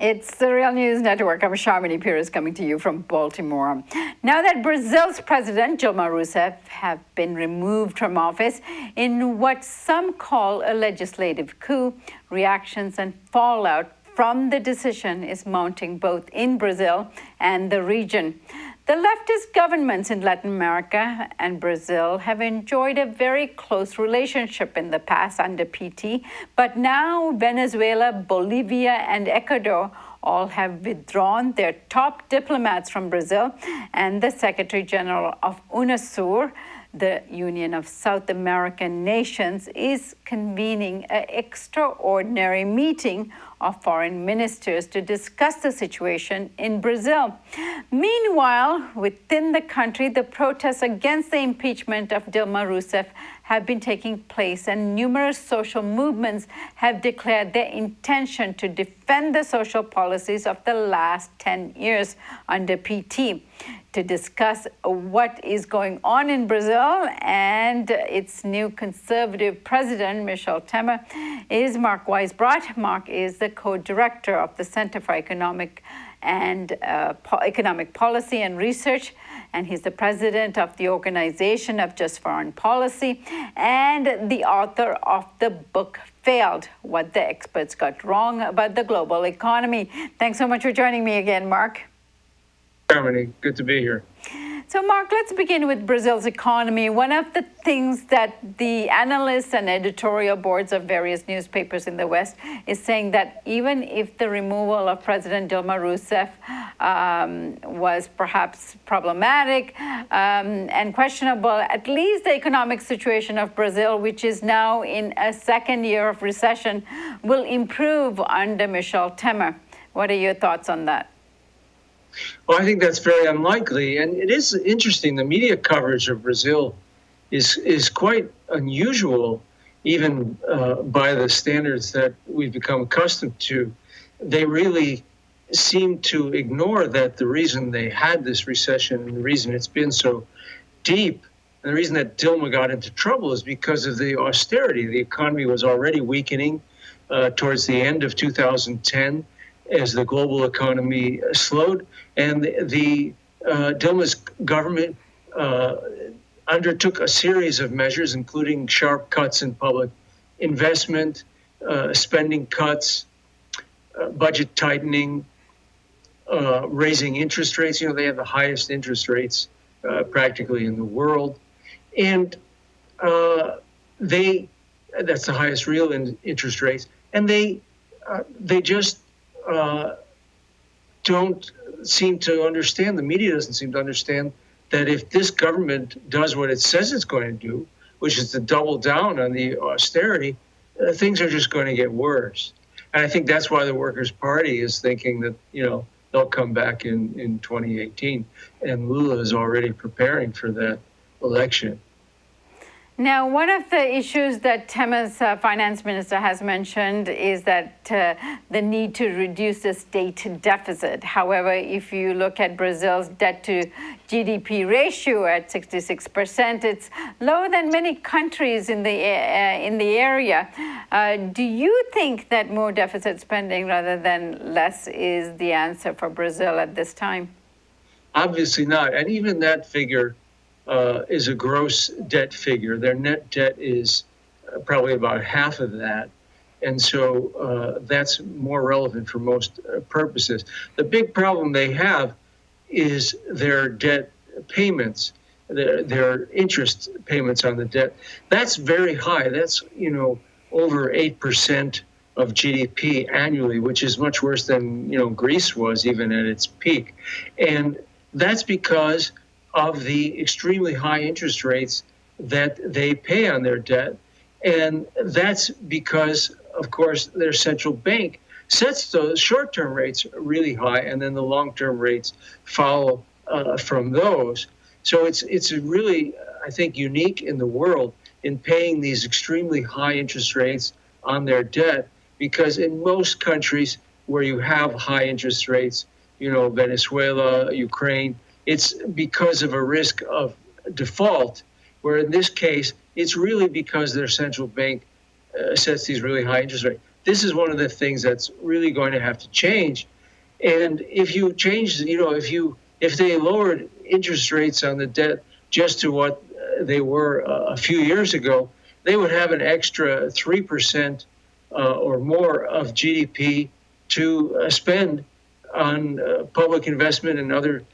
It's the Real News Network. I'm Sharmini Pires coming to you from Baltimore. Now that Brazil's president, Dilma Rousseff, have been removed from office in what some call a legislative coup, reactions and fallout from the decision is mounting both in Brazil and the region. The leftist governments in Latin America and Brazil have enjoyed a very close relationship in the past under PT, but now Venezuela, Bolivia, and Ecuador all have withdrawn their top diplomats from Brazil, and the Secretary General of UNASUR, the Union of South American Nations, is convening an extraordinary meeting of foreign ministers to discuss the situation in Brazil. Meanwhile, within the country, the protests against the impeachment of Dilma Rousseff have been taking place, and numerous social movements have declared their intention to defend the social policies of the last 10 years under PT. To discuss what is going on in Brazil and its new conservative president, Michel Temer, is Mark Weisbrot. Mark is the co-director of the Center for Economic Policy and Research, and he's the president of the Organization of Just Foreign Policy and the author of the book Failed: What the Experts Got Wrong About the Global Economy. Thanks so much for joining me again, Mark. Germany, good to be here. So, Mark, let's begin with Brazil's economy. One of the things that the analysts and editorial boards of various newspapers in the West is saying that even if the removal of President Dilma Rousseff was perhaps problematic and questionable, at least the economic situation of Brazil, which is now in a second year of recession, will improve under Michel Temer. What are your thoughts on that? Well, I think that's very unlikely, and it is interesting. The media coverage of Brazil is quite unusual, even by the standards that we've become accustomed to. They really seem to ignore that the reason they had this recession and the reason it's been so deep, and the reason that Dilma got into trouble is because of the austerity. The economy was already weakening towards the end of 2010. As the global economy slowed, and the Dilma's government undertook a series of measures, including sharp cuts in public investment, spending cuts, budget tightening, raising interest rates. You know, they have the highest interest rates practically in the world, and that's the highest real interest rates, and they just don't seem to understand, the media doesn't seem to understand that if this government does what it says it's going to do, which is to double down on the austerity, things are just going to get worse. And I think that's why the Workers' Party is thinking that, they'll come back in 2018. And Lula is already preparing for that election. Now, one of the issues that Temer's finance minister has mentioned is that the need to reduce the state deficit. However, if you look at Brazil's debt to GDP ratio at 66%, it's lower than many countries in the area. Do you think that more deficit spending rather than less is the answer for Brazil at this time? Obviously not. And even that figure is a gross debt figure. Their net debt is probably about half of that. And so that's more relevant for most purposes. The big problem they have is their debt payments, their interest payments on the debt. That's very high. That's, over 8% of GDP annually, which is much worse than, Greece was even at its peak. And that's because of the extremely high interest rates that they pay on their debt. And that's because, of course, their central bank sets those short-term rates really high, and then the long-term rates follow from those. So it's really, I think, unique in the world in paying these extremely high interest rates on their debt, because in most countries where you have high interest rates, Venezuela, Ukraine, it's because of a risk of default, where in this case, it's really because their central bank sets these really high interest rates. This is one of the things that's really going to have to change, And if you change, if they lowered interest rates on the debt just to what they were a few years ago, they would have an extra 3% or more of GDP to spend on public investment and other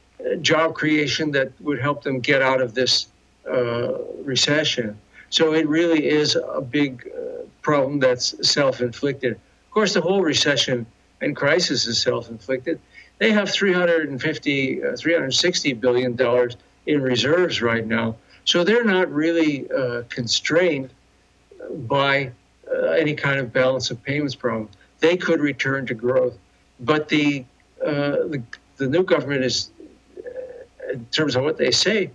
job creation that would help them get out of this recession. So it really is a big problem that's self-inflicted. Of course, the whole recession and crisis is self-inflicted. They have $360 billion in reserves right now. So they're not really constrained by any kind of balance of payments problem. They could return to growth. But the new government is, in terms of what they say,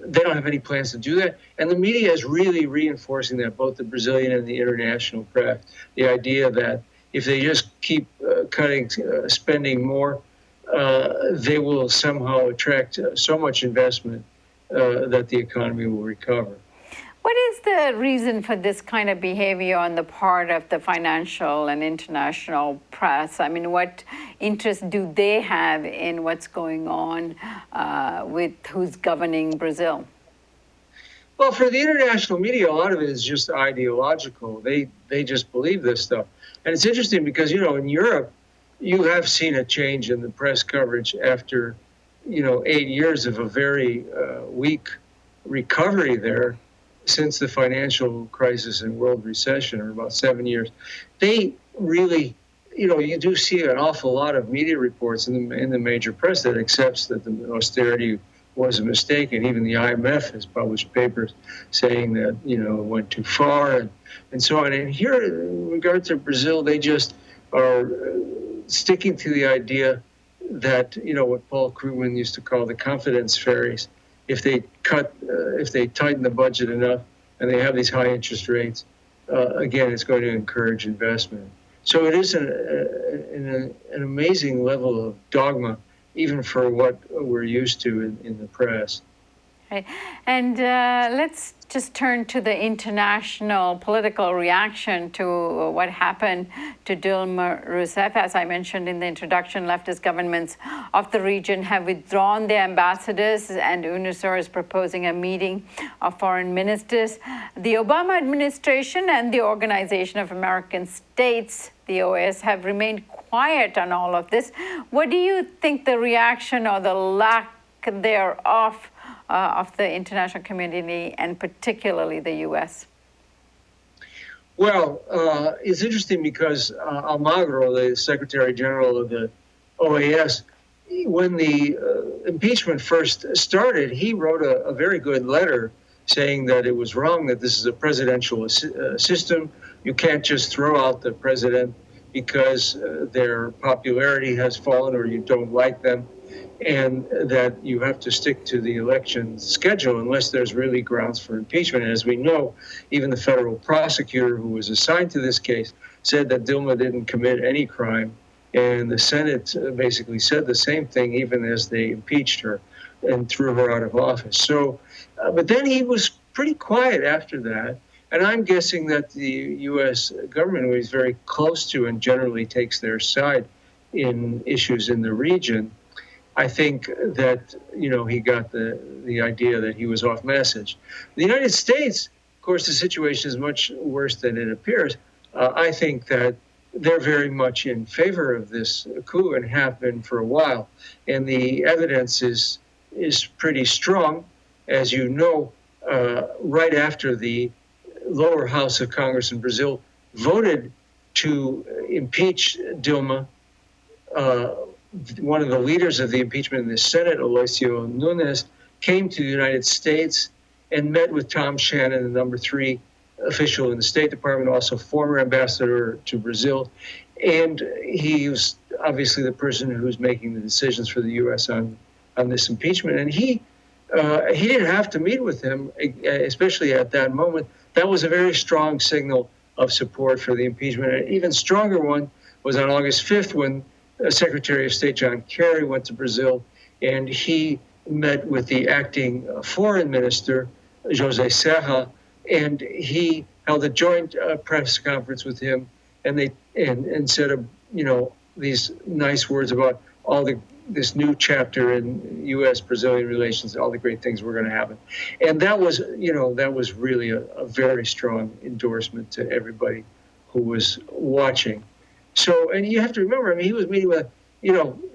they don't have any plans to do that. And the media is really reinforcing that, both the Brazilian and the international press, the idea that if they just keep spending more, they will somehow attract so much investment that the economy will recover. What is the reason for this kind of behavior on the part of the financial and international press? I mean, what interest do they have in what's going on with who's governing Brazil? Well, for the international media, a lot of it is just ideological. They just believe this stuff. And it's interesting because, in Europe, you have seen a change in the press coverage after, 8 years of a very weak recovery there since the financial crisis and world recession, or about 7 years. They really, you do see an awful lot of media reports in the major press that accepts that the austerity was a mistake, and even the IMF has published papers saying that it went too far and so on. And here, in regard to Brazil, they just are sticking to the idea that what Paul Krugman used to call the confidence fairies. If they tighten the budget enough, and they have these high interest rates, again, it's going to encourage investment. So it is an amazing level of dogma, even for what we're used to in the press. Right. And let's just turn to the international political reaction to what happened to Dilma Rousseff. As I mentioned in the introduction, leftist governments of the region have withdrawn their ambassadors, and UNOSUR is proposing a meeting of foreign ministers. The Obama administration and the Organization of American States, the OAS, have remained quiet on all of this. What do you think the reaction or the lack thereof of the international community, and particularly the U.S.? Well, it's interesting because Almagro, the Secretary General of the OAS, when the impeachment first started, he wrote a very good letter saying that it was wrong, that this is a presidential system. You can't just throw out the president because their popularity has fallen or you don't like them, and that you have to stick to the election schedule unless there's really grounds for impeachment. And as we know, even the federal prosecutor who was assigned to this case said that Dilma didn't commit any crime. And the Senate basically said the same thing, even as they impeached her and threw her out of office. So, but then he was pretty quiet after that. And I'm guessing that the U.S. government, who he's very close to and generally takes their side in issues in the region, I think that, he got the idea that he was off message. The United States, of course, the situation is much worse than it appears. I think that they're very much in favor of this coup and have been for a while. And the evidence is pretty strong. As you know, right after the lower house of Congress in Brazil voted to impeach Dilma, one of the leaders of the impeachment in the Senate, Aloysio Nunes, came to the United States and met with Tom Shannon, the number 3 official in the State Department, also former ambassador to Brazil. And he was obviously the person who's making the decisions for the U.S. on this impeachment. And he didn't have to meet with him, especially at that moment. That was a very strong signal of support for the impeachment. An even stronger one was on August 5th when Secretary of State John Kerry went to Brazil, and he met with the acting foreign minister, Jose Serra, and he held a joint press conference with him, and said, these nice words about this new chapter in U.S.-Brazilian relations, all the great things we're going to have. And that was, that was really a very strong endorsement to everybody who was watching. So, and you have to remember, I mean, he was meeting with,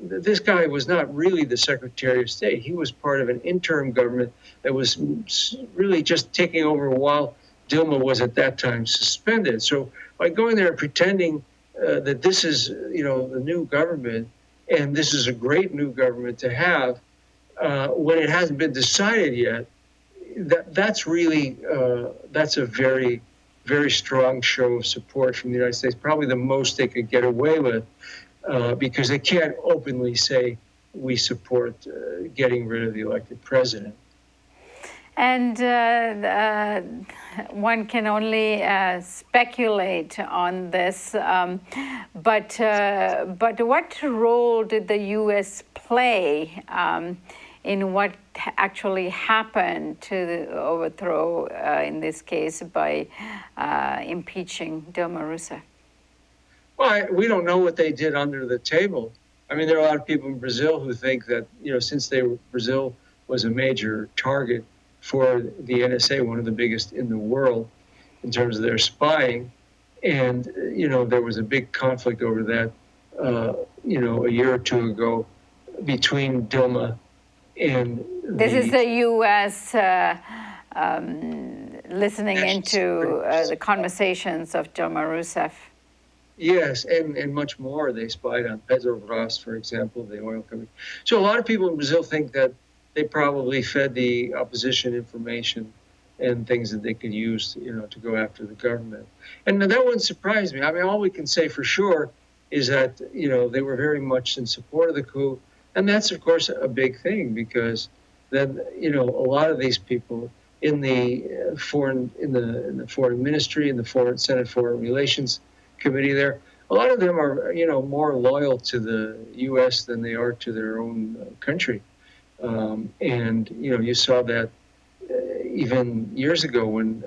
this guy was not really the Secretary of State. He was part of an interim government that was really just taking over while Dilma was at that time suspended. So by going there and pretending that this is, the new government, and this is a great new government to have, when it hasn't been decided yet, that's really, that's a very, very strong show of support from the United States, probably the most they could get away with, because they can't openly say we support getting rid of the elected president. And one can only speculate on this, but what role did the U.S. play in what actually happened to the overthrow, in this case, by impeaching Dilma Rousseff? Well, we don't know what they did under the table. I mean, there are a lot of people in Brazil who think that, since Brazil was a major target for the NSA, one of the biggest in the world in terms of their spying, and, there was a big conflict over that, a year or two ago between Dilma and This is the U.S. Listening into the conversations of Dilma Rousseff. Yes, and much more. They spied on Petrobras, for example, the oil company. So a lot of people in Brazil think that they probably fed the opposition information and things that they could use, to go after the government. And that wouldn't surprise me. I mean, all we can say for sure is that, they were very much in support of the coup. And that's, of course, a big thing, because then, a lot of these people in the foreign ministry, in the Senate Foreign Relations Committee there, a lot of them are, more loyal to the U.S. than they are to their own country. And, you saw that even years ago when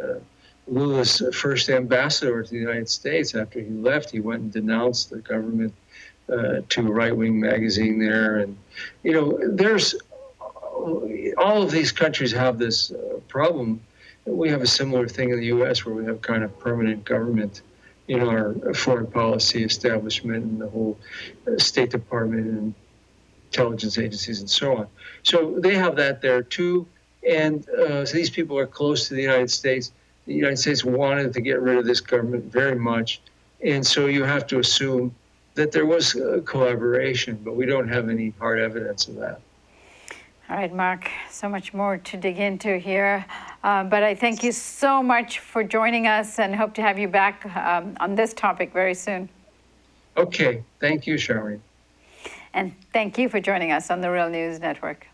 Lula's first ambassador to the United States, after he left, he went and denounced the government to a right-wing magazine there. And, there's all of these countries have this problem. We have a similar thing in the U.S. where we have kind of permanent government in our foreign policy establishment and the whole State Department and intelligence agencies and so on. So they have that there too. And so these people are close to the United States. The United States wanted to get rid of this government very much. And so you have to assume that there was collaboration, but we don't have any hard evidence of that. All right, Mark, so much more to dig into here. But I thank you so much for joining us and hope to have you back on this topic very soon. Okay, thank you, Charmaine. And thank you for joining us on the Real News Network.